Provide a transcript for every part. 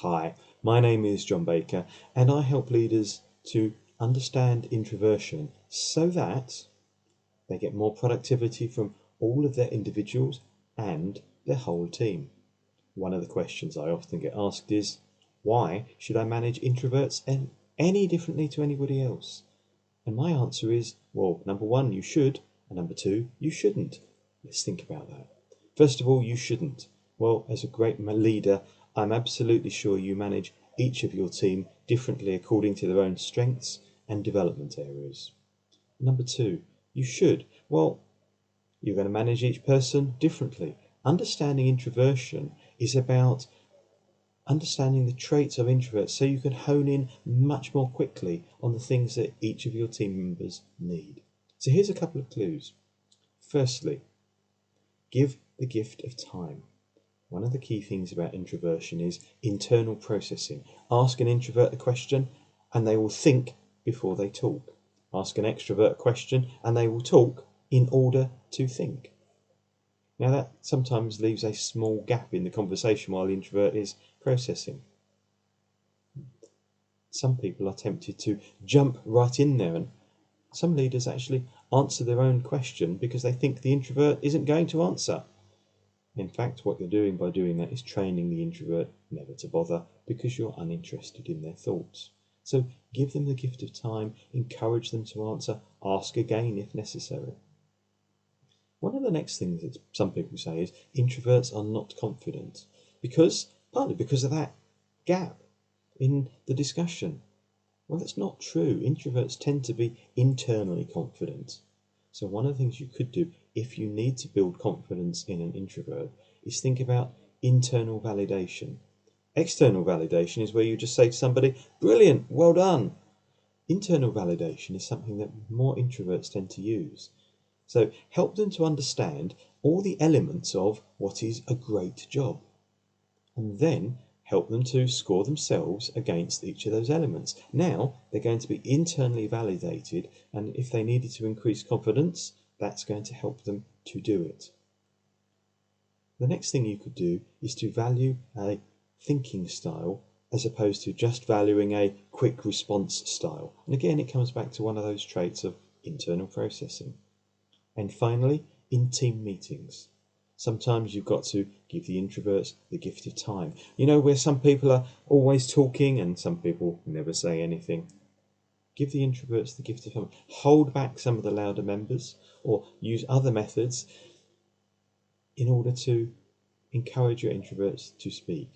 Hi, my name is John Baker and I help leaders to understand introversion so that they get more productivity from all of their individuals and their whole team. One of the questions I often get asked is, why should I manage introverts any differently to anybody else? And my answer is, well, number one, you should, and number two, you shouldn't. Let's think about that. First of all, you shouldn't. Well, as a great leader, I'm absolutely sure you manage each of your team differently according to their own strengths and development areas. Number two, you should. Well, you're going to manage each person differently. Understanding introversion is about understanding the traits of introverts so you can hone in much more quickly on the things that each of your team members need. So here's a couple of clues. Firstly, give the gift of time. One of the key things about introversion is internal processing. Ask an introvert a question and they will think before they talk. Ask an extrovert a question and they will talk in order to think. Now that sometimes leaves a small gap in the conversation while the introvert is processing. Some people are tempted to jump right in there, and some leaders actually answer their own question because they think the introvert isn't going to answer. In fact, what you're doing by doing that is training the introvert never to bother because you're uninterested in their thoughts. So give them the gift of time, encourage them to answer, ask again if necessary. One of the next things that some people say is introverts are not confident partly because of that gap in the discussion. Well, that's not true. Introverts tend to be internally confident. So one of the things you could do if you need to build confidence in an introvert is think about internal validation. External validation is where you just say to somebody, brilliant, well done. Internal validation is something that more introverts tend to use. So help them to understand all the elements of what is a great job, and then help them to score themselves against each of those elements. Now they're going to be internally validated, and if they needed to increase confidence, that's going to help them to do it. The next thing you could do is to value a thinking style as opposed to just valuing a quick response style. And again, it comes back to one of those traits of internal processing. And finally, in team meetings, sometimes you've got to give the introverts the gift of time. You know, where some people are always talking and some people never say anything. Give the introverts the gift of time. Hold back some of the louder members or use other methods in order to encourage your introverts to speak.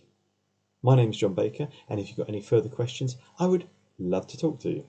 My name is John Baker, and if you've got any further questions, I would love to talk to you.